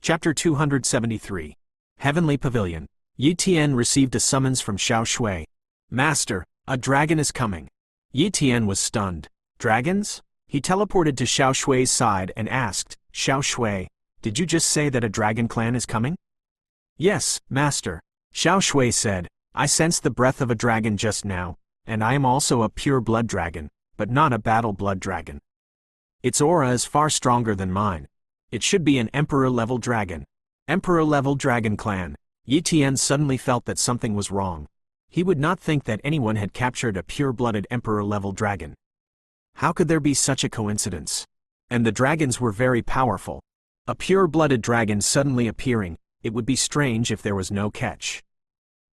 Chapter 273. Heavenly Pavilion. Yi Tian received a summons from Xiao Shui. Master, a dragon is coming. Yi Tian was stunned. Dragons? He teleported to Xiao Shui's side and asked, Xiao Shui, did you just say that a dragon clan is coming? Yes, Master. Xiao Shui said, I sensed the breath of a dragon just now, and I am also a pure blood dragon, but not a battle blood dragon. Its aura is far stronger than mine. It should be an Emperor-level dragon. Emperor-level dragon clan. Yi Tian suddenly felt that something was wrong. He would not think that anyone had captured a pure-blooded Emperor-level dragon. How could there be such a coincidence? And the dragons were very powerful. A pure-blooded dragon suddenly appearing, it would be strange if there was no catch.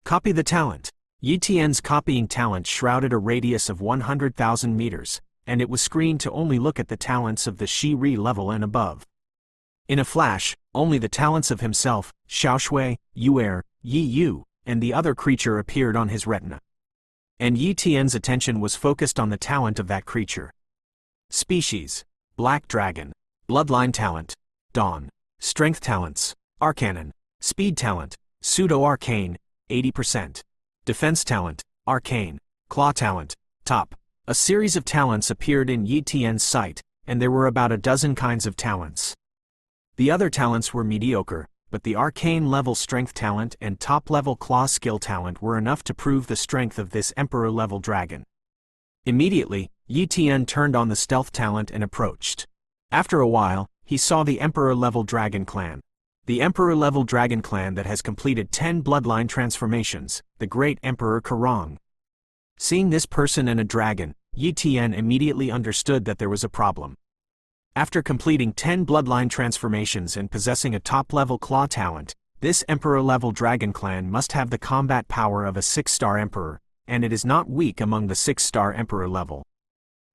Copy the talent. Yi Tian's copying talent shrouded a radius of 100,000 meters, and it was screened to only look at the talents of the Shi-Ri level and above. In a flash, only the talents of himself, Xiao Shui, Yu'er, Yi Yu, and the other creature appeared on his retina. And Yi Tian's attention was focused on the talent of that creature. Species: Black Dragon. Bloodline talent: Dawn. Strength talents: Arcanon. Speed talent: Pseudo-Arcane, 80%. Defense talent: Arcane. Claw talent: Top. A series of talents appeared in Yi Tian's sight, and there were about a dozen kinds of talents. The other talents were mediocre, but the arcane-level strength talent and top-level claw skill talent were enough to prove the strength of this Emperor-level dragon. Immediately, Yi Tian turned on the stealth talent and approached. After a while, he saw the Emperor-level dragon clan. The Emperor-level dragon clan that has completed 10 bloodline transformations, the great Emperor Kerong. Seeing this person and a dragon, Yi Tian immediately understood that there was a problem. After completing 10 bloodline transformations and possessing a top-level claw talent, this Emperor-level dragon clan must have the combat power of a 6-star Emperor, and it is not weak among the 6-star Emperor level.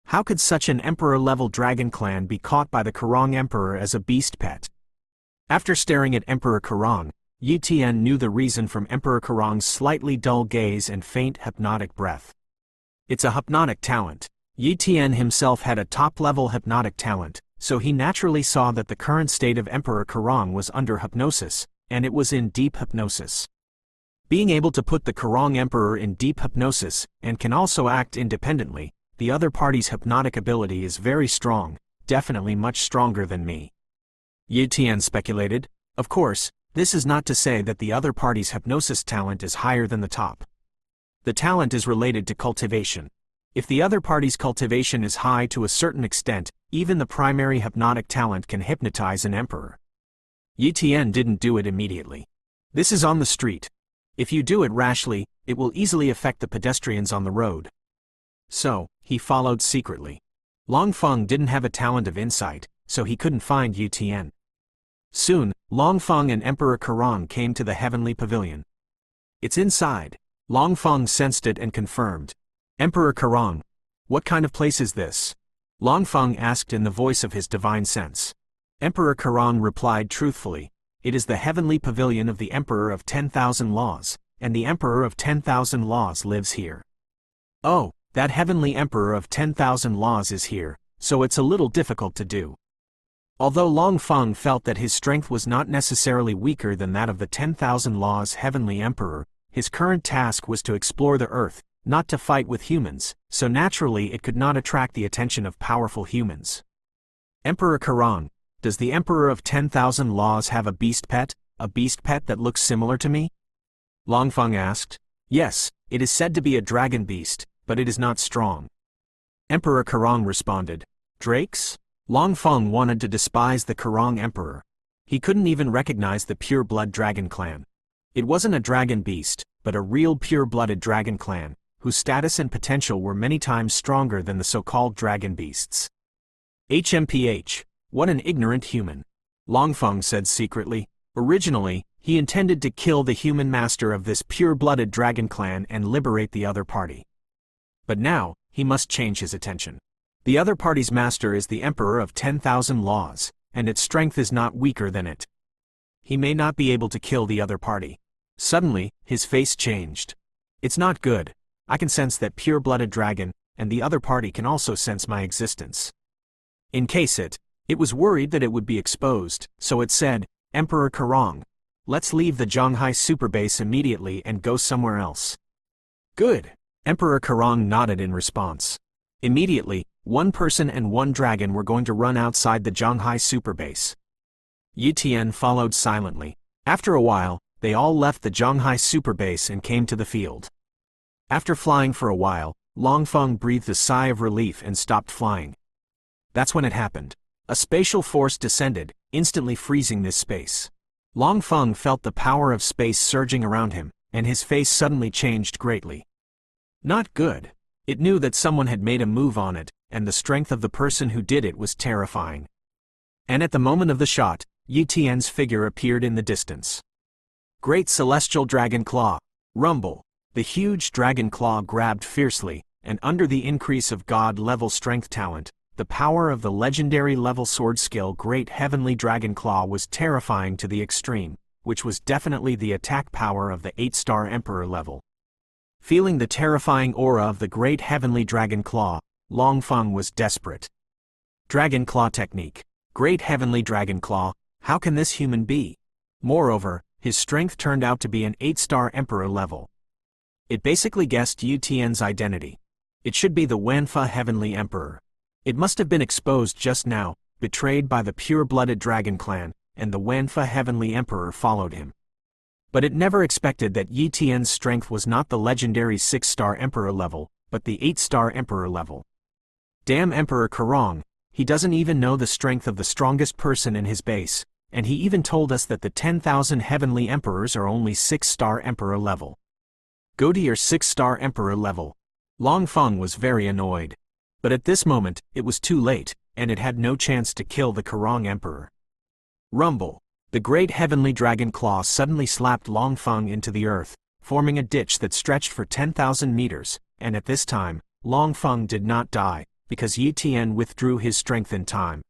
How could such an Emperor-level dragon clan be caught by the Kerong Emperor as a beast pet? After staring at Emperor Kerong, Yi Tian knew the reason from Emperor Kerong's slightly dull gaze and faint hypnotic breath. It's a hypnotic talent. Yi Tian himself had a top-level hypnotic talent, so he naturally saw that the current state of Emperor Kerong was under hypnosis, and it was in deep hypnosis. Being able to put the Kerong Emperor in deep hypnosis, and can also act independently, the other party's hypnotic ability is very strong, definitely much stronger than me. Yi Tian speculated. Of course, this is not to say that the other party's hypnosis talent is higher than the top. The talent is related to cultivation. If the other party's cultivation is high to a certain extent, even the primary hypnotic talent can hypnotize an emperor. Yi Tian didn't do it immediately. This is on the street. If you do it rashly, it will easily affect the pedestrians on the road. So, he followed secretly. Long Feng didn't have a talent of insight, so he couldn't find Yi Tian. Soon, Long Feng and Emperor Kerong came to the heavenly pavilion. It's inside. Long Feng sensed it and confirmed. Emperor Kerong, what kind of place is this? Long Feng asked in the voice of his divine sense. Emperor Kerong replied truthfully, it is the heavenly pavilion of the Emperor of 10,000 Laws, and the Emperor of 10,000 Laws lives here. Oh, that heavenly Emperor of 10,000 Laws is here, so it's a little difficult to do. Although Long Feng felt that his strength was not necessarily weaker than that of the 10,000 Laws heavenly Emperor, his current task was to explore the earth, not to fight with humans, so naturally it could not attract the attention of powerful humans. Emperor Kerong, does the Emperor of 10,000 Laws have a beast pet that looks similar to me? Long Feng asked. Yes, it is said to be a dragon beast, but it is not strong. Emperor Kerong responded. Drakes? Long Feng wanted to despise the Kerong Emperor. He couldn't even recognize the pure-blood dragon clan. It wasn't a dragon beast, but a real pure-blooded dragon clan, whose status and potential were many times stronger than the so-called dragon beasts. HMPH, what an ignorant human. Long Feng said secretly. Originally, he intended to kill the human master of this pure-blooded dragon clan and liberate the other party. But now, he must change his attention. The other party's master is the Emperor of 10,000 Laws, and its strength is not weaker than it. He may not be able to kill the other party. Suddenly, his face changed. It's not good. I can sense that pure-blooded dragon, and the other party can also sense my existence. In case it was worried that it would be exposed, so it said, Emperor Karong. Let's leave the Zhonghai superbase immediately and go somewhere else. Good. Emperor Karong nodded in response. Immediately, one person and one dragon were going to run outside the Zhonghai superbase. Yi Tian followed silently. After a while, they all left the Zhonghai superbase and came to the field. After flying for a while, Longfeng breathed a sigh of relief and stopped flying. That's when it happened. A spatial force descended, instantly freezing this space. Longfeng felt the power of space surging around him, and his face suddenly changed greatly. Not good. It knew that someone had made a move on it, and the strength of the person who did it was terrifying. And at the moment of the shot, Yi Tian's figure appeared in the distance. Great celestial dragon claw. Rumble. The huge dragon claw grabbed fiercely, and under the increase of god-level strength talent, the power of the legendary level sword skill Great Heavenly Dragon Claw was terrifying to the extreme, which was definitely the attack power of the 8-star Emperor level. Feeling the terrifying aura of the Great Heavenly Dragon Claw, Longfeng was desperate. Dragon Claw technique. Great Heavenly Dragon Claw, how can this human be? Moreover, his strength turned out to be an 8-star Emperor level. It basically guessed Yi Tian's identity. It should be the Wanfa Heavenly Emperor. It must have been exposed just now, betrayed by the pure-blooded Dragon Clan, and the Wanfa Heavenly Emperor followed him. But it never expected that Yi Tian's strength was not the legendary 6-star Emperor level, but the 8-star Emperor level. Damn Emperor Karong, he doesn't even know the strength of the strongest person in his base, and he even told us that the 10,000 Heavenly Emperors are only 6-star Emperor level. Go to your 6-star Emperor level. Longfeng was very annoyed. But at this moment, it was too late, and it had no chance to kill the Karong Emperor. Rumble. The Great Heavenly Dragon Claw suddenly slapped Longfeng into the earth, forming a ditch that stretched for 10,000 meters, and at this time, Longfeng did not die, because Yi Tian withdrew his strength in time.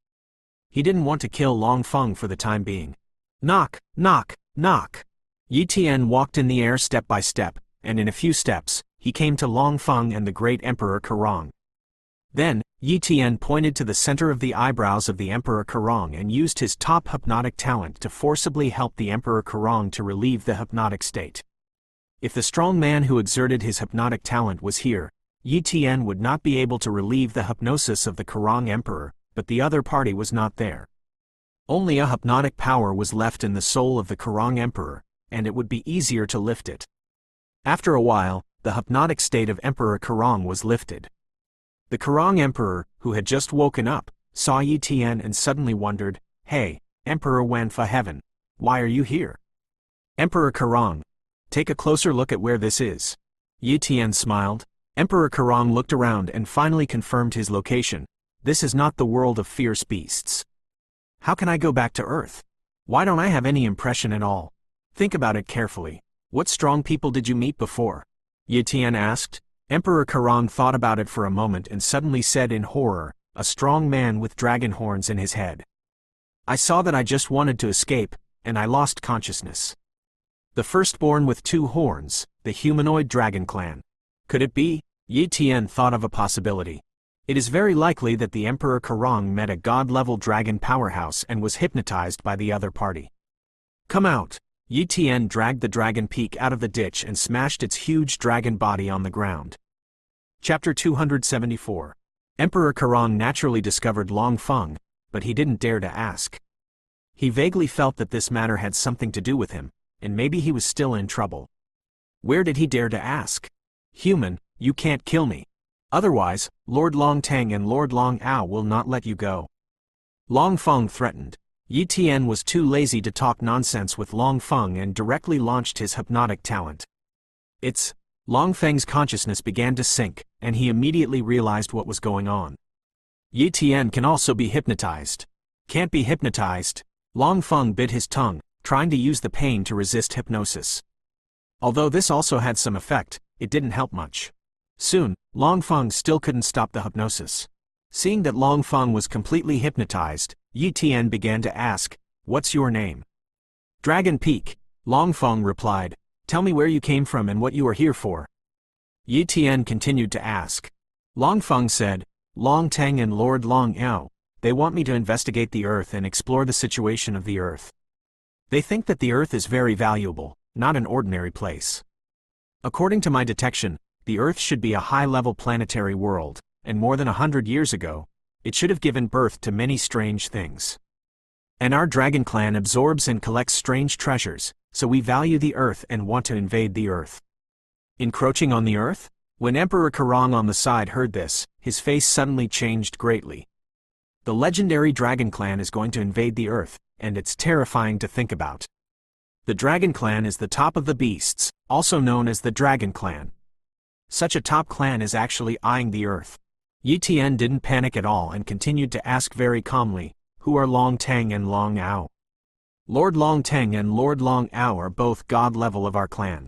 He didn't want to kill Longfeng for the time being. Knock, knock, knock. Yi Tian walked in the air step by step, and in a few steps, he came to Longfeng and the Great Emperor Karong. Then, Yi Tian pointed to the center of the eyebrows of the Emperor Karong and used his top hypnotic talent to forcibly help the Emperor Karong to relieve the hypnotic state. If the strong man who exerted his hypnotic talent was here, Yi Tian would not be able to relieve the hypnosis of the Karong Emperor, but the other party was not there. Only a hypnotic power was left in the soul of the Karong Emperor, and it would be easier to lift it. After a while, the hypnotic state of Emperor Karong was lifted. The Karong Emperor, who had just woken up, saw Yi Tian and suddenly wondered, "Hey, Emperor Wanfa Heaven, why are you here?" Emperor Karong, take a closer look at where this is. Yi Tian smiled. Emperor Karong looked around and finally confirmed his location. This is not the world of fierce beasts. How can I go back to Earth? Why don't I have any impression at all? Think about it carefully. What strong people did you meet before? Yi Tian asked. Emperor Karong thought about it for a moment and suddenly said in horror, a strong man with dragon horns in his head. I saw that I just wanted to escape, and I lost consciousness. The firstborn with 2 horns, the humanoid dragon clan. Could it be? Yi Tian thought of a possibility. It is very likely that the Emperor Karong met a god-level dragon powerhouse and was hypnotized by the other party. Come out! Yi Tian dragged the dragon peak out of the ditch and smashed its huge dragon body on the ground. Chapter 274. Emperor Karong naturally discovered Longfeng, but he didn't dare to ask. He vaguely felt that this matter had something to do with him, and maybe he was still in trouble. Where did he dare to ask? Human, you can't kill me. Otherwise, Lord Long Tang and Lord Long Ao will not let you go. Longfeng threatened. Yi Tian was too lazy to talk nonsense with Longfeng and directly launched his hypnotic talent. Longfeng's consciousness began to sink, and he immediately realized what was going on. Yi Tian can also be hypnotized. Can't be hypnotized. Longfeng bit his tongue, trying to use the pain to resist hypnosis. Although this also had some effect, it didn't help much. Soon, Longfeng still couldn't stop the hypnosis. Seeing that Longfeng was completely hypnotized, Yi Tian began to ask, "What's your name?" Dragon Peak, Longfeng replied. Tell me where you came from and what you are here for. Yi Tian continued to ask. Longfeng said, Long Tang and Lord Long Ao, they want me to investigate the Earth and explore the situation of the Earth. They think that the Earth is very valuable, not an ordinary place. According to my detection, the Earth should be a high-level planetary world, and more than 100 years ago, it should have given birth to many strange things. And our dragon clan absorbs and collects strange treasures, so we value the Earth and want to invade the Earth. Encroaching on the Earth? When Emperor Karong on the side heard this, his face suddenly changed greatly. The legendary dragon clan is going to invade the Earth, and it's terrifying to think about. The dragon clan is the top of the beasts, also known as the dragon clan. Such a top clan is actually eyeing the Earth. Yi Tian didn't panic at all and continued to ask very calmly, "Who are Long Teng and Long Ao?" "Lord Long Teng and Lord Long Ao are both god level of our clan,"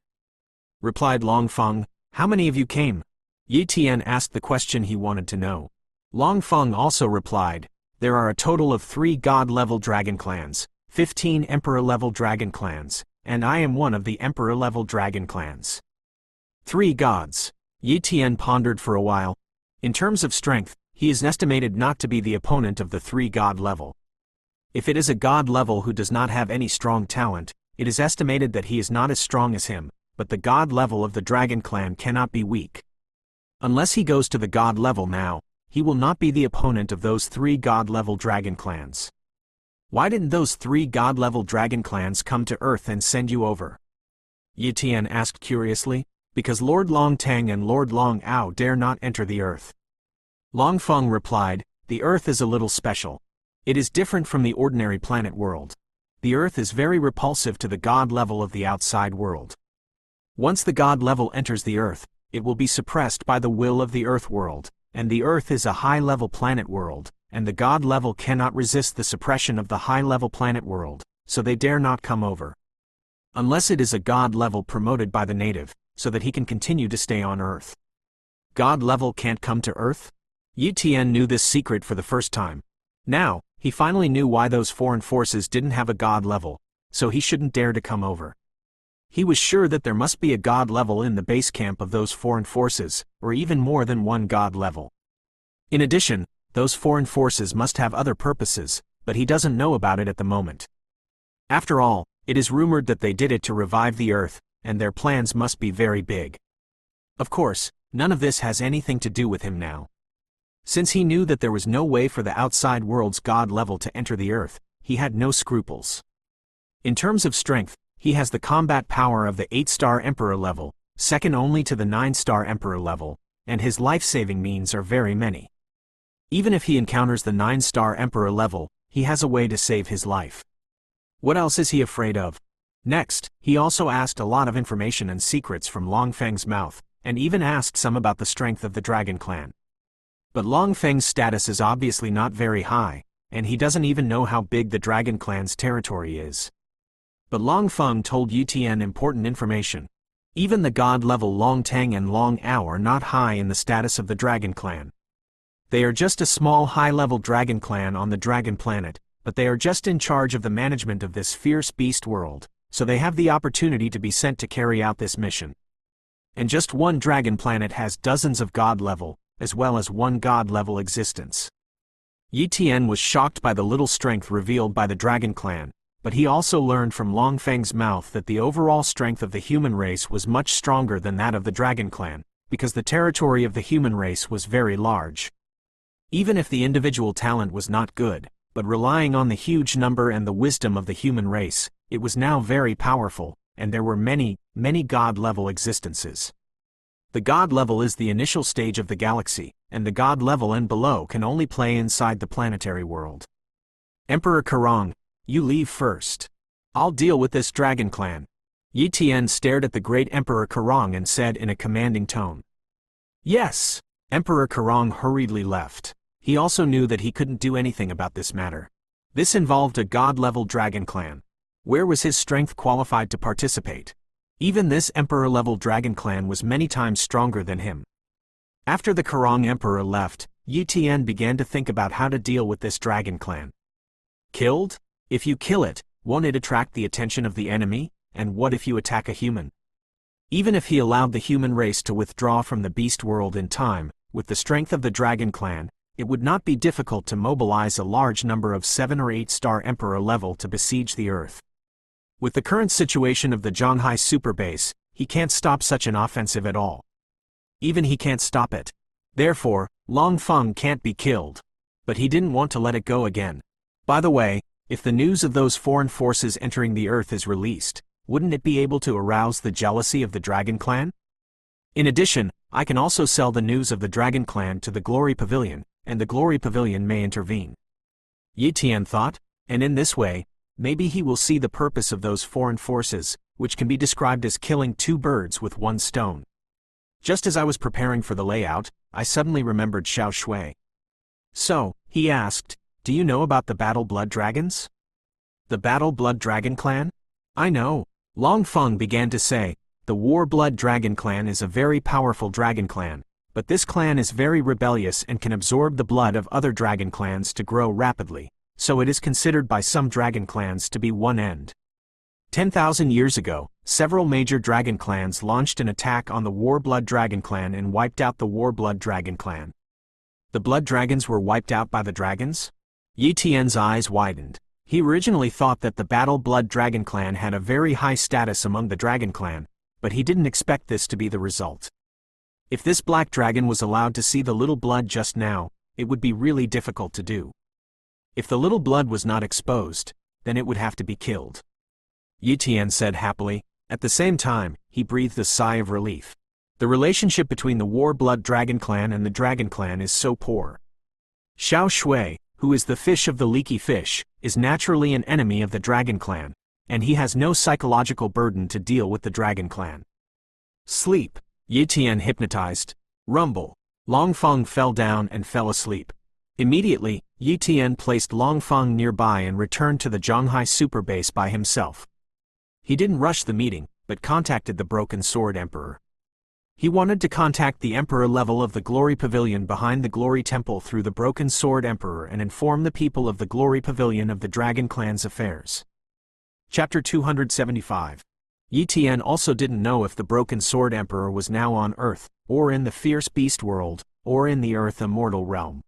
replied Long Feng. "How many of you came?" Yi Tian asked the question he wanted to know. Long Feng also replied, "There are a total of 3 god-level dragon clans, 15 emperor-level dragon clans, and I am one of the emperor-level dragon clans." 3 gods. Yi Tian pondered for a while. In terms of strength, he is estimated not to be the opponent of the 3 god level. If it is a god level who does not have any strong talent, it is estimated that he is not as strong as him, but the god level of the dragon clan cannot be weak. Unless he goes to the god level now, he will not be the opponent of those 3 god-level dragon clans. Why didn't those 3 god-level dragon clans come to Earth and send you over? Yi Tian asked curiously. Because Lord Long Teng and Lord Long Ao dare not enter the Earth. Long Feng replied, "The Earth is a little special. It is different from the ordinary planet world. The Earth is very repulsive to the god level of the outside world. Once the god level enters the Earth, it will be suppressed by the will of the Earth world, and the Earth is a high-level planet world, and the god level cannot resist the suppression of the high-level planet world, so they dare not come over. Unless it is a god level promoted by the native, so that he can continue to stay on Earth. God level can't come to Earth?" Yi Tian knew this secret for the first time. Now, he finally knew why those foreign forces didn't have a god level, so he shouldn't dare to come over. He was sure that there must be a god level in the base camp of those foreign forces, or even more than one god level. In addition, those foreign forces must have other purposes, but he doesn't know about it at the moment. After all, it is rumored that they did it to revive the Earth, and their plans must be very big. Of course, none of this has anything to do with him now. Since he knew that there was no way for the outside world's god level to enter the Earth, he had no scruples. In terms of strength, he has the combat power of the 8-star Emperor level, second only to the 9-star Emperor level, and his life-saving means are very many. Even if he encounters the 9-star Emperor level, he has a way to save his life. What else is he afraid of? Next, he also asked a lot of information and secrets from Long Feng's mouth, and even asked some about the strength of the dragon clan. But Long Feng's status is obviously not very high, and he doesn't even know how big the dragon clan's territory is. But Long Feng told Yi Tian important information. Even the god-level Long Teng and Long Ao are not high in the status of the dragon clan. They are just a small high-level dragon clan on the dragon planet, but they are just in charge of the management of this fierce beast world, so they have the opportunity to be sent to carry out this mission. And just one dragon planet has dozens of god-level, as well as one god-level existence. Yi Tian was shocked by the little strength revealed by the dragon clan, but he also learned from Long Feng's mouth that the overall strength of the human race was much stronger than that of the dragon clan, because the territory of the human race was very large. Even if the individual talent was not good, but relying on the huge number and the wisdom of the human race, it was now very powerful, and there were many, many god-level existences. The god level is the initial stage of the galaxy, and the god level and below can only play inside the planetary world. Emperor Karong, you leave first. I'll deal with this dragon clan. Yi Tian stared at the great Emperor Karong and said in a commanding tone. Yes. Emperor Karong hurriedly left. He also knew that he couldn't do anything about this matter. This involved a god-level dragon clan. Where was his strength qualified to participate? Even this emperor-level dragon clan was many times stronger than him. After the Karong emperor left, Yi Tian began to think about how to deal with this dragon clan. Killed? If you kill it, won't it attract the attention of the enemy? And what if you attack a human? Even if he allowed the human race to withdraw from the beast world in time, with the strength of the dragon clan, it would not be difficult to mobilize a large number of 7 or 8 star emperor level to besiege the Earth. With the current situation of the Zhonghai super base, he can't stop such an offensive at all. Even he can't stop it. Therefore, Long Feng can't be killed. But he didn't want to let it go again. By the way, if the news of those foreign forces entering the Earth is released, wouldn't it be able to arouse the jealousy of the Dragon Clan? In addition, I can also sell the news of the Dragon Clan to the Glory Pavilion, and the Glory Pavilion may intervene. Yi Tian thought, and in this way, maybe he will see the purpose of those foreign forces, which can be described as killing two birds with one stone. Just as I was preparing for the layout, I suddenly remembered Xiao Shui. So, he asked, do you know about the Battle Blood Dragons? The Battle Blood Dragon Clan? I know. Long Feng began to say, the War Blood Dragon Clan is a very powerful dragon clan, but this clan is very rebellious and can absorb the blood of other dragon clans to grow rapidly, so it is considered by some dragon clans to be one end. 10,000 years ago, several major dragon clans launched an attack on the War Blood Dragon Clan and wiped out the War Blood Dragon Clan. The Blood Dragons were wiped out by the dragons? Yi Tian's eyes widened. He originally thought that the Battle Blood Dragon Clan had a very high status among the Dragon Clan, but he didn't expect this to be the result. If this black dragon was allowed to see the little blood just now, it would be really difficult to do. If the little blood was not exposed, then it would have to be killed. Yi Tian said happily. At the same time, he breathed a sigh of relief. The relationship between the War Blood Dragon Clan and the Dragon Clan is so poor. Xiao Shui, who is the fish of the leaky fish, is naturally an enemy of the Dragon Clan, and he has no psychological burden to deal with the Dragon Clan. Sleep. Yi Tian hypnotized. Rumble. Long Feng fell down and fell asleep. Immediately, Yi Tian placed Long Feng nearby and returned to the Zhonghai super base by himself. He didn't rush the meeting, but contacted the Broken Sword Emperor. He wanted to contact the Emperor level of the Glory Pavilion behind the Glory Temple through the Broken Sword Emperor and inform the people of the Glory Pavilion of the Dragon Clan's affairs. Chapter 275. Yi Tian also didn't know if the Broken Sword Emperor was now on Earth, or in the Fierce Beast world, or in the Earth Immortal realm.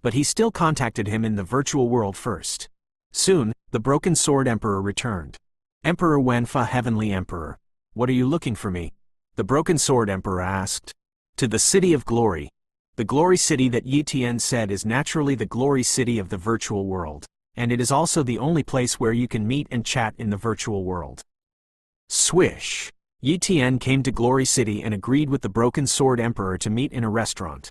But he still contacted him in the virtual world first. Soon, the Broken Sword Emperor returned. Emperor Wenfa, Heavenly Emperor, what are you looking for me? The Broken Sword Emperor asked. To the City of Glory. The Glory City that Yi Tian said is naturally the Glory City of the virtual world, and it is also the only place where you can meet and chat in the virtual world. Swish. Yi Tian came to Glory City and agreed with the Broken Sword Emperor to meet in a restaurant.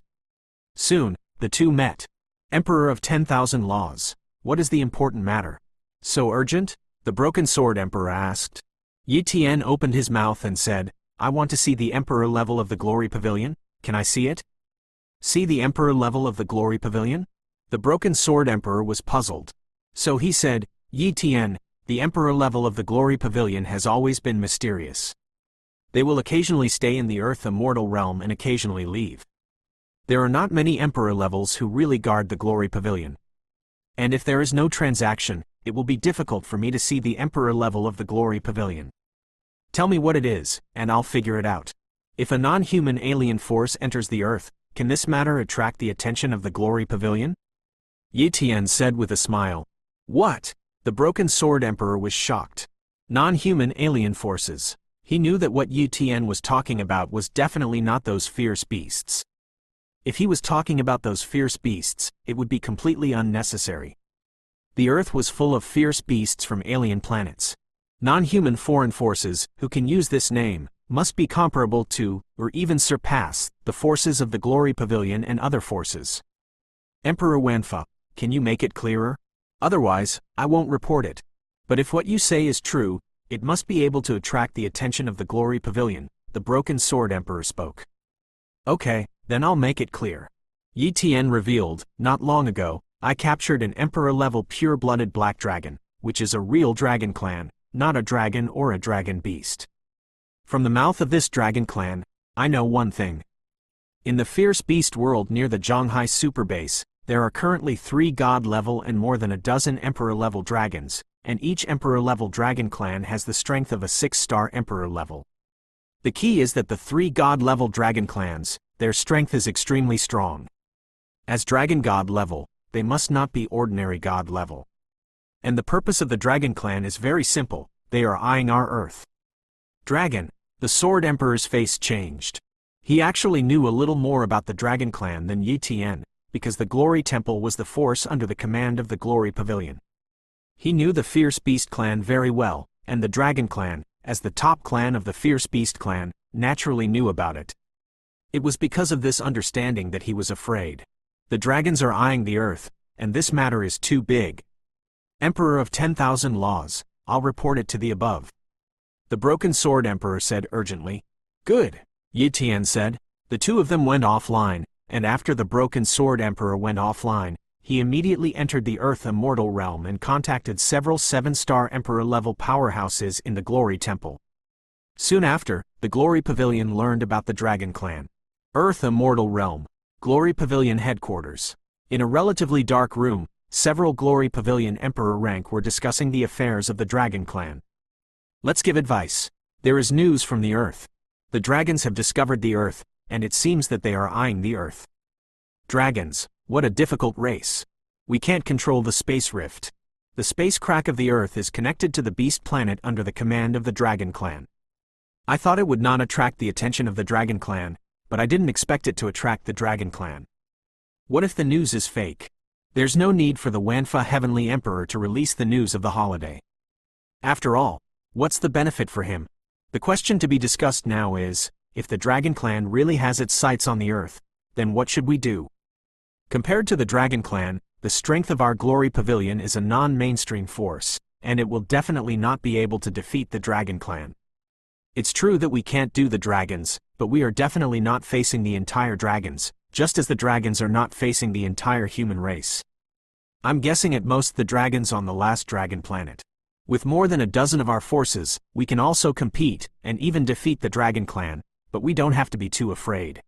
Soon, the two met. Emperor of 10,000 Laws, what is the important matter? So urgent? The Broken Sword Emperor asked. Yi Tian opened his mouth and said, I want to see the Emperor level of the Glory Pavilion, can I see it? See the Emperor level of the Glory Pavilion? The Broken Sword Emperor was puzzled. So he said, Yi Tian, the Emperor level of the Glory Pavilion has always been mysterious. They will occasionally stay in the Earth Immortal realm and occasionally leave. There are not many Emperor levels who really guard the Glory Pavilion. And if there is no transaction, it will be difficult for me to see the Emperor level of the Glory Pavilion. Tell me what it is, and I'll figure it out. If a non-human alien force enters the Earth, can this matter attract the attention of the Glory Pavilion? Yi Tian said with a smile. What? The Broken Sword Emperor was shocked. Non-human alien forces. He knew that what Yi Tian was talking about was definitely not those fierce beasts. If he was talking about those fierce beasts, it would be completely unnecessary. The Earth was full of fierce beasts from alien planets. Non-human foreign forces, who can use this name, must be comparable to, or even surpass, the forces of the Glory Pavilion and other forces. Emperor Wenfa, can you make it clearer? Otherwise, I won't report it. But if what you say is true, it must be able to attract the attention of the Glory Pavilion, the Broken Sword Emperor spoke. Okay, then I'll make it clear. Yi Tian revealed, not long ago, I captured an Emperor-level pure-blooded black dragon, which is a real dragon clan, not a dragon or a dragon beast. From the mouth of this dragon clan, I know one thing. In the fierce beast world near the Zhonghai super base, there are currently 3 god-level and more than a dozen Emperor-level dragons, and each Emperor-level dragon clan has the strength of a 6-star Emperor level. The key is that the 3 god-level dragon clans, their strength is extremely strong. As dragon god level, they must not be ordinary god level. And the purpose of the Dragon Clan is very simple, they are eyeing our Earth. Dragon, the Sword Emperor's face changed. He actually knew a little more about the Dragon Clan than Yi Tian, because the Glory Temple was the force under the command of the Glory Pavilion. He knew the Fierce Beast Clan very well, and the Dragon Clan, as the top clan of the Fierce Beast Clan, naturally knew about it. It was because of this understanding that he was afraid. The dragons are eyeing the Earth, and this matter is too big. Emperor of 10,000 laws, I'll report it to the above. The Broken Sword Emperor said urgently. Good, Yi Tian said. The two of them went offline, and after the Broken Sword Emperor went offline, he immediately entered the Earth Immortal Realm and contacted several 7-star Emperor-level powerhouses in the Glory Temple. Soon after, the Glory Pavilion learned about the Dragon Clan. Earth Immortal Realm, Glory Pavilion Headquarters. In a relatively dark room, several Glory Pavilion Emperor rank were discussing the affairs of the Dragon Clan. Let's give advice. There is news from the Earth. The dragons have discovered the Earth, and it seems that they are eyeing the Earth. Dragons, what a difficult race. We can't control the space rift. The space crack of the Earth is connected to the Beast Planet under the command of the Dragon Clan. I thought it would not attract the attention of the Dragon Clan, but I didn't expect it to attract the Dragon Clan. What if the news is fake? There's no need for the Wanfa Heavenly Emperor to release the news of the holiday. After all, what's the benefit for him? The question to be discussed now is, if the Dragon Clan really has its sights on the Earth, then what should we do? Compared to the Dragon Clan, the strength of our Glory Pavilion is a non-mainstream force, and it will definitely not be able to defeat the Dragon Clan. It's true that we can't do the dragons, but we are definitely not facing the entire dragons, just as the dragons are not facing the entire human race. I'm guessing at most the dragons on the last dragon planet. With more than a dozen of our forces, we can also compete, and even defeat the Dragon Clan, but we don't have to be too afraid.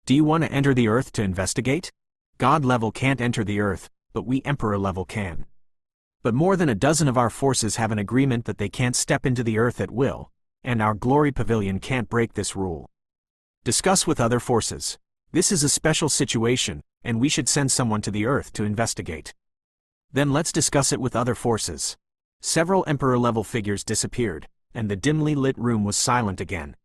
Do you want to enter the Earth to investigate? God level can't enter the Earth, but we Emperor level can. But more than a dozen of our forces have an agreement that they can't step into the Earth at will, and our Glory Pavilion can't break this rule. Discuss with other forces. This is a special situation, and we should send someone to the Earth to investigate. Then let's discuss it with other forces. Several Emperor-level figures disappeared, and the dimly lit room was silent again.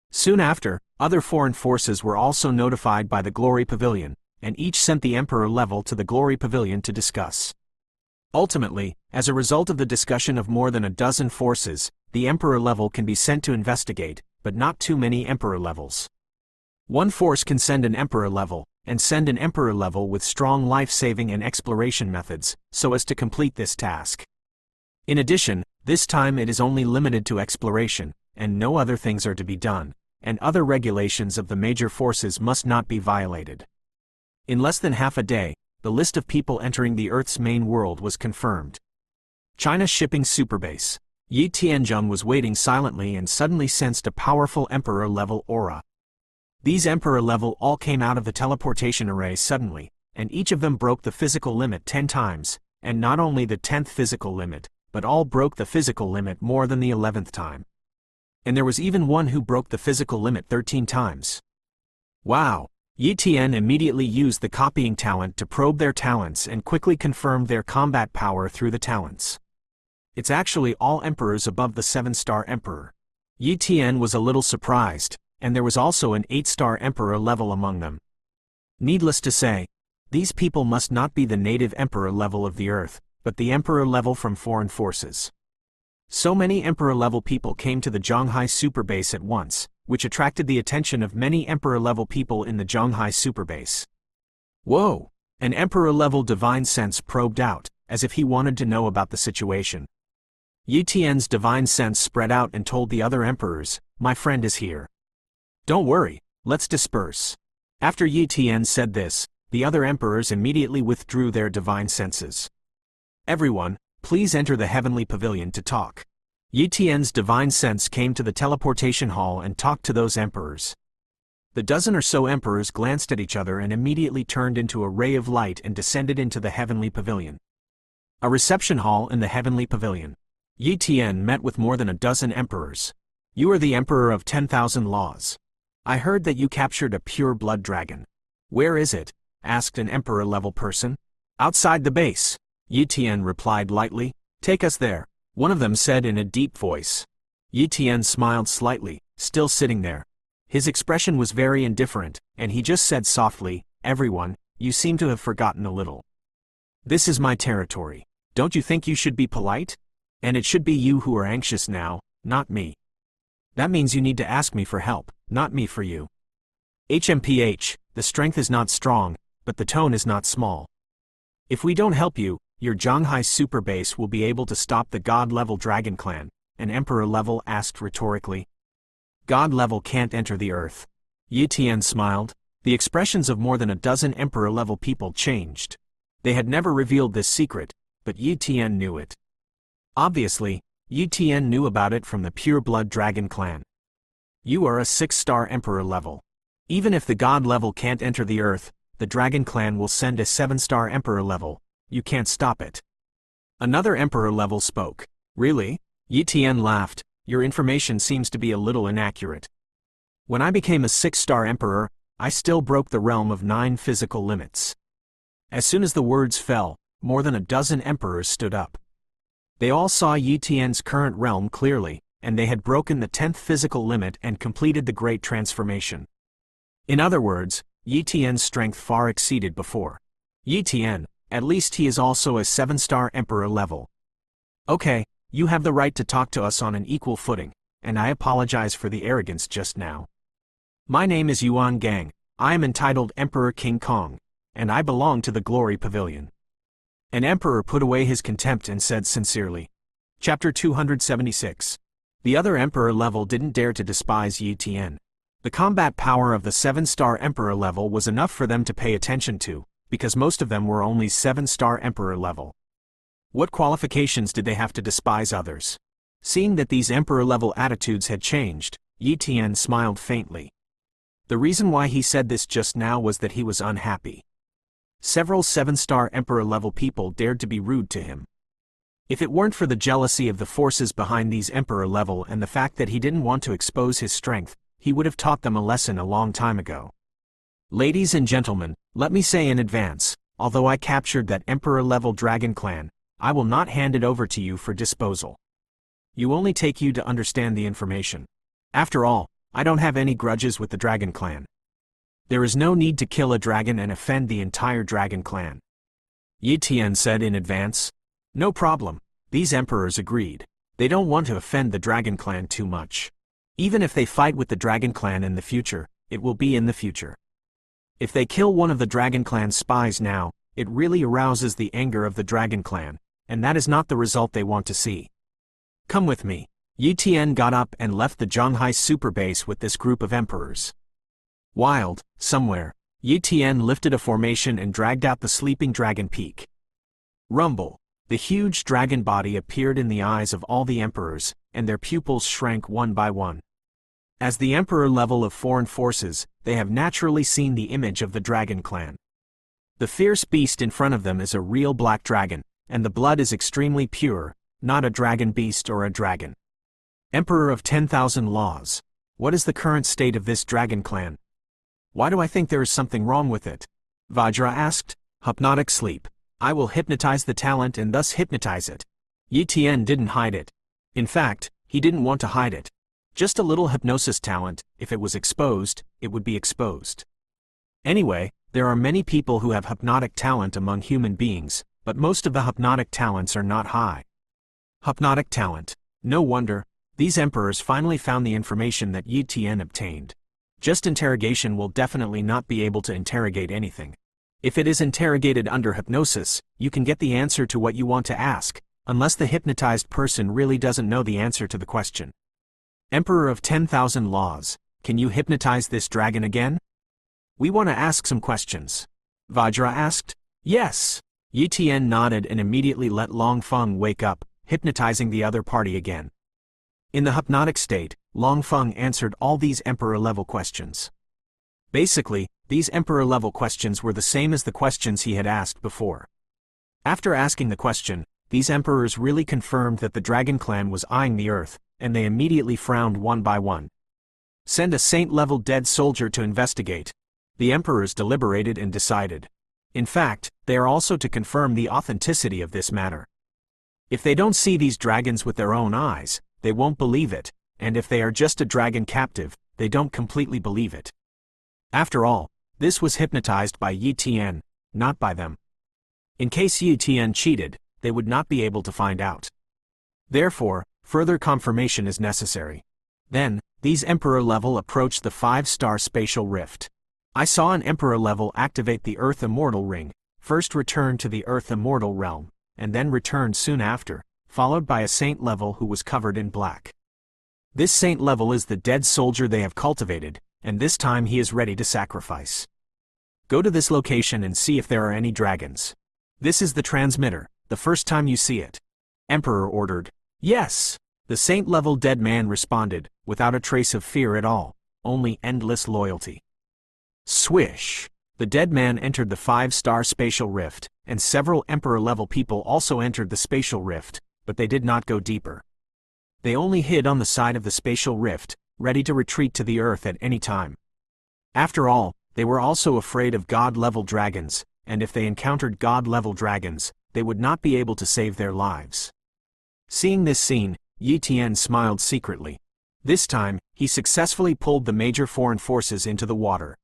Soon after, other foreign forces were also notified by the Glory Pavilion, and each sent the Emperor level to the Glory Pavilion to discuss. Ultimately, as a result of the discussion of more than a dozen forces, the Emperor level can be sent to investigate, but not too many Emperor levels. One force can send an Emperor level, and send an Emperor level with strong life-saving and exploration methods, so as to complete this task. In addition, this time it is only limited to exploration, and no other things are to be done, and other regulations of the major forces must not be violated. In less than half a day, the list of people entering the Earth's main world was confirmed. China's shipping superbase. Yi Tianzheng was waiting silently and suddenly sensed a powerful Emperor-level aura. These Emperor-level all came out of the teleportation array suddenly, and each of them broke the physical limit 10 times, and not only the 10th physical limit, but all broke the physical limit more than the 11th time. And there was even one who broke the physical limit 13 times. Wow! Yi Tian immediately used the copying talent to probe their talents and quickly confirmed their combat power through the talents. It's actually all emperors above the 7-star emperor. Yi Tian was a little surprised, and there was also an 8-star emperor level among them. Needless to say, these people must not be the native emperor level of the Earth, but the emperor level from foreign forces. So many emperor level people came to the Zhonghai superbase at once, which attracted the attention of many emperor-level people in the Zhonghai superbase. Whoa! An emperor-level divine sense probed out, as if he wanted to know about the situation. Yi Tian's divine sense spread out and told the other emperors, "My friend is here. Don't worry, let's disperse." After Yi Tian said this, the other emperors immediately withdrew their divine senses. "Everyone, please enter the Heavenly Pavilion to talk." Yi Tian's divine sense came to the teleportation hall and talked to those emperors. The dozen or so emperors glanced at each other and immediately turned into a ray of light and descended into the Heavenly Pavilion. A reception hall in the Heavenly Pavilion. Yi Tian met with more than a dozen emperors. "You are the Emperor of 10,000 laws. I heard that you captured a pure blood dragon. Where is it?" asked an emperor-level person. "Outside the base," Yi Tian replied lightly. "Take us there." one of them said in a deep voice. Yi Tian smiled slightly, still sitting there. His expression was very indifferent, and he just said softly, "Everyone, you seem to have forgotten a little. This is my territory. Don't you think you should be polite? And it should be you who are anxious now, not me. That means you need to ask me for help, not me for you. HMPH, the strength is not strong, but the tone is not small. If we don't help you, your Zhanghai super base will be able to stop the God-level dragon clan," an emperor level asked rhetorically. God level can't enter the earth. Yi Tian smiled. The expressions of more than a dozen emperor level people changed. They had never revealed this secret, but Yi Tian knew it. Obviously, Yi Tian knew about it from the pure blood dragon clan. You are a 6-star emperor level. Even if the God level can't enter the earth, the dragon clan will send a 7-star emperor level. You can't stop it. Another emperor level spoke. Really? Yi Tian laughed. Your information seems to be a little inaccurate. When I became a 6-star emperor, I still broke the realm of 9 physical limits. As soon as the words fell, more than a dozen emperors stood up. They all saw Yi Tian's current realm clearly, and they had broken the 10th physical limit and completed the great transformation. In other words, Yi Tian's strength far exceeded before. Yi Tian, at least he is also a 7-star emperor level. Okay, you have the right to talk to us on an equal footing, and I apologize for the arrogance just now. My name is Yuan Gang, I am entitled Emperor King Kong, and I belong to the Glory Pavilion. An emperor put away his contempt and said sincerely. Chapter 276. The other emperor level didn't dare to despise Yi Tian. The combat power of the 7-star emperor level was enough for them to pay attention to, because most of them were only 7-star emperor level. What qualifications did they have to despise others? Seeing that these emperor-level attitudes had changed, Yi Tian smiled faintly. The reason why he said this just now was that he was unhappy. Several 7-star emperor-level people dared to be rude to him. If it weren't for the jealousy of the forces behind these emperor-level and the fact that he didn't want to expose his strength, he would have taught them a lesson a long time ago. Ladies and gentlemen, let me say in advance, although I captured that emperor-level dragon clan, I will not hand it over to you for disposal. You only take you to understand the information. After all, I don't have any grudges with the dragon clan. There is no need to kill a dragon and offend the entire dragon clan. Yi Tian said in advance. No problem, these emperors agreed. They don't want to offend the dragon clan too much. Even if they fight with the dragon clan in the future, it will be in the future. If they kill one of the dragon clan's spies now, it really arouses the anger of the dragon clan, and that is not the result they want to see. Come with me. Yi Tian got up and left the Zhanghai super base with this group of emperors. Wild, somewhere, Yi Tian lifted a formation and dragged out the sleeping dragon peak. Rumble. The huge dragon body appeared in the eyes of all the emperors, and their pupils shrank one by one. As the emperor level of foreign forces, they have naturally seen the image of the dragon clan. The fierce beast in front of them is a real black dragon, and the blood is extremely pure, not a dragon beast or a dragon. Emperor of 10,000 laws. What is the current state of this dragon clan? Why do I think there is something wrong with it? Vajra asked. Hypnotic sleep. I will hypnotize the talent and thus hypnotize it. Yi Tian didn't hide it. In fact, he didn't want to hide it. Just a little hypnosis talent, if it was exposed, it would be exposed. Anyway, there are many people who have hypnotic talent among human beings, but most of the hypnotic talents are not high. Hypnotic talent. No wonder, these emperors finally found the information that Yi Tian obtained. Just interrogation will definitely not be able to interrogate anything. If it is interrogated under hypnosis, you can get the answer to what you want to ask, unless the hypnotized person really doesn't know the answer to the question. Emperor of 10,000 laws, can you hypnotize this dragon again? We want to ask some questions. Vajra asked. Yes. Yi Tian nodded and immediately let Long Feng wake up, hypnotizing the other party again. In the hypnotic state, Long Feng answered all these emperor-level questions. Basically, these emperor-level questions were the same as the questions he had asked before. After asking the question, these emperors really confirmed that the dragon clan was eyeing the earth, and they immediately frowned one by one. Send a saint-level dead soldier to investigate. The emperors deliberated and decided. In fact, they are also to confirm the authenticity of this matter. If they don't see these dragons with their own eyes, they won't believe it, and if they are just a dragon captive, they don't completely believe it. After all, this was hypnotized by Yi Tian, not by them. In case Yi Tian cheated, they would not be able to find out. Therefore, further confirmation is necessary. Then, these Emperor level approached the 5-star spatial rift. I saw an Emperor level activate the Earth Immortal Ring, first return to the Earth Immortal Realm, and then returned soon after, followed by a Saint level who was covered in black. This Saint level is the dead soldier they have cultivated, and this time he is ready to sacrifice. Go to this location and see if there are any dragons. This is the transmitter, the first time you see it. Emperor ordered. Yes! The Saint level dead man responded, without a trace of fear at all, only endless loyalty. Swish! The dead man entered the 5-star spatial rift, and several Emperor level people also entered the spatial rift, but they did not go deeper. They only hid on the side of the spatial rift, ready to retreat to the earth at any time. After all, they were also afraid of God-level dragons, and if they encountered God-level dragons, they would not be able to save their lives. Seeing this scene, Yi Tian smiled secretly. This time, he successfully pulled the major foreign forces into the water.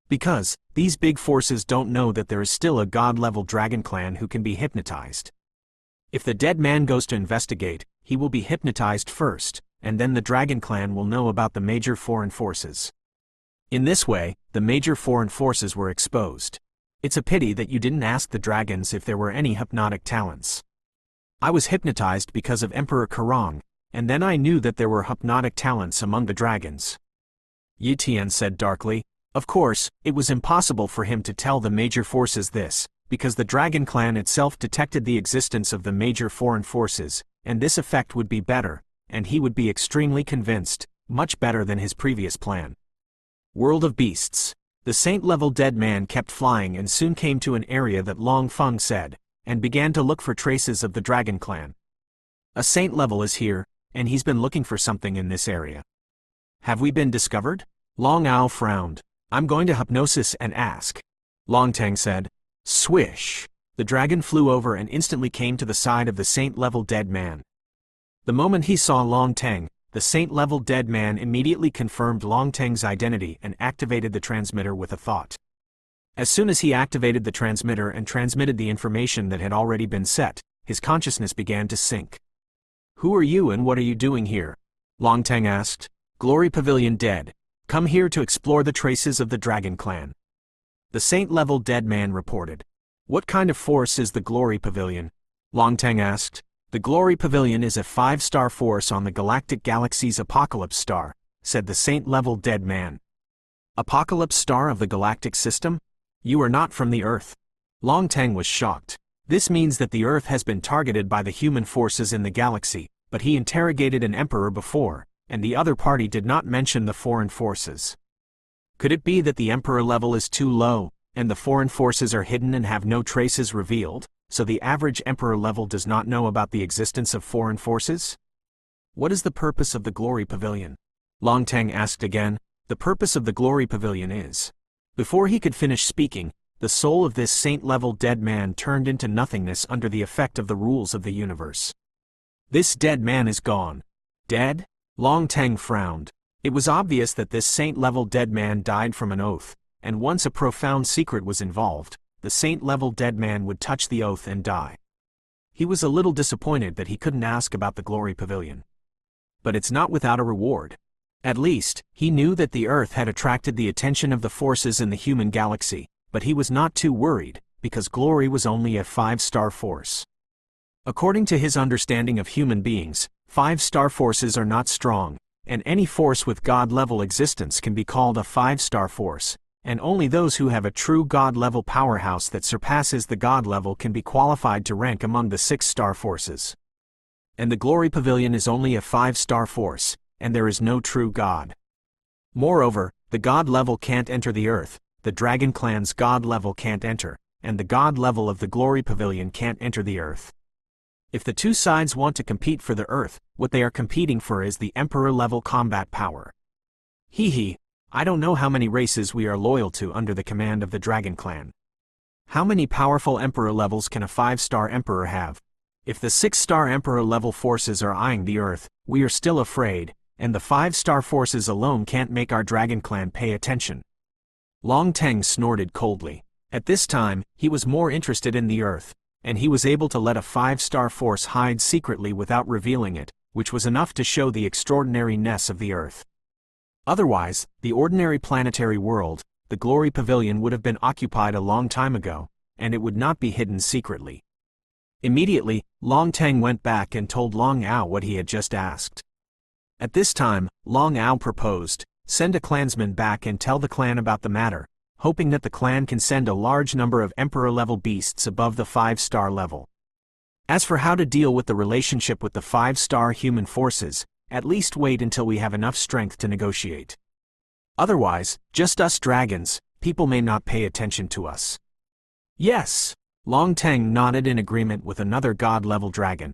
Because, these big forces don't know that there is still a God-level dragon clan who can be hypnotized. If the dead man goes to investigate, he will be hypnotized first, and then the dragon clan will know about the major foreign forces. In this way, the major foreign forces were exposed. It's a pity that you didn't ask the dragons if there were any hypnotic talents. I was hypnotized because of Emperor Karong, and then I knew that there were hypnotic talents among the dragons. Yi Tian said darkly. Of course, it was impossible for him to tell the major forces this, because the dragon clan itself detected the existence of the major foreign forces, and this effect would be better, and he would be extremely convinced, much better than his previous plan. World of Beasts. The Saint-level dead man kept flying and soon came to an area that Long Feng said, and began to look for traces of the dragon clan. A Saint level is here, and he's been looking for something in this area. Have we been discovered? Long Ao frowned. I'm going to hypnosis and ask. Long Teng said. Swish! The dragon flew over and instantly came to the side of the Saint-level dead man. The moment he saw Long Teng, the Saint-level dead man immediately confirmed Long Teng's identity and activated the transmitter with a thought. As soon as he activated the transmitter and transmitted the information that had already been set, his consciousness began to sink. Who are you and what are you doing here? Long Teng asked. Glory Pavilion dead. Come here to explore the traces of the dragon clan. The Saint-level dead man reported. What kind of force is the Glory Pavilion? Long Teng asked. The Glory Pavilion is a 5-star force on the galactic galaxy's Apocalypse Star, said the Saint-level dead man. Apocalypse Star of the galactic system? You are not from the Earth. Long Teng was shocked. This means that the Earth has been targeted by the human forces in the galaxy, but he interrogated an emperor before, and the other party did not mention the foreign forces. Could it be that the emperor level is too low, and the foreign forces are hidden and have no traces revealed, so the average emperor level does not know about the existence of foreign forces? What is the purpose of the Glory Pavilion? Long Teng asked again. The purpose of the Glory Pavilion is... Before he could finish speaking, the soul of this saint-level dead man turned into nothingness under the effect of the rules of the universe. This dead man is gone. Dead? Long Teng frowned. It was obvious that this saint-level dead man died from an oath, and once a profound secret was involved, the saint-level dead man would touch the oath and die. He was a little disappointed that he couldn't ask about the Glory Pavilion. But it's not without a reward. At least, he knew that the Earth had attracted the attention of the forces in the human galaxy, but he was not too worried, because Glory was only a 5-star force. According to his understanding of human beings, 5-star forces are not strong, and any force with God-level existence can be called a 5-star force, and only those who have a true God-level powerhouse that surpasses the God level can be qualified to rank among the 6-star forces. And the Glory Pavilion is only a 5-star force, and there is no true God. Moreover, the God level can't enter the Earth, the Dragon Clan's God level can't enter, and the God level of the Glory Pavilion can't enter the Earth. If the two sides want to compete for the Earth, what they are competing for is the Emperor level combat power. Hee, I don't know how many races we are loyal to under the command of the Dragon Clan. How many powerful Emperor levels can a 5-star Emperor have? If the 6-star Emperor level forces are eyeing the Earth, we are still afraid, and the 5-star forces alone can't make our dragon clan pay attention. Long Teng snorted coldly. At this time, he was more interested in the Earth, and he was able to let a 5-star force hide secretly without revealing it, which was enough to show the extraordinariness of the Earth. Otherwise, the ordinary planetary world, the Glory Pavilion, would have been occupied a long time ago, and it would not be hidden secretly. Immediately, Long Teng went back and told Long Ao what he had just asked. At this time, Long Ao proposed, send a clansman back and tell the clan about the matter, hoping that the clan can send a large number of Emperor-level beasts above the 5-star level. As for how to deal with the relationship with the 5-star human forces, at least wait until we have enough strength to negotiate. Otherwise, just us dragons, people may not pay attention to us. Yes. Long Teng nodded in agreement with another god-level dragon,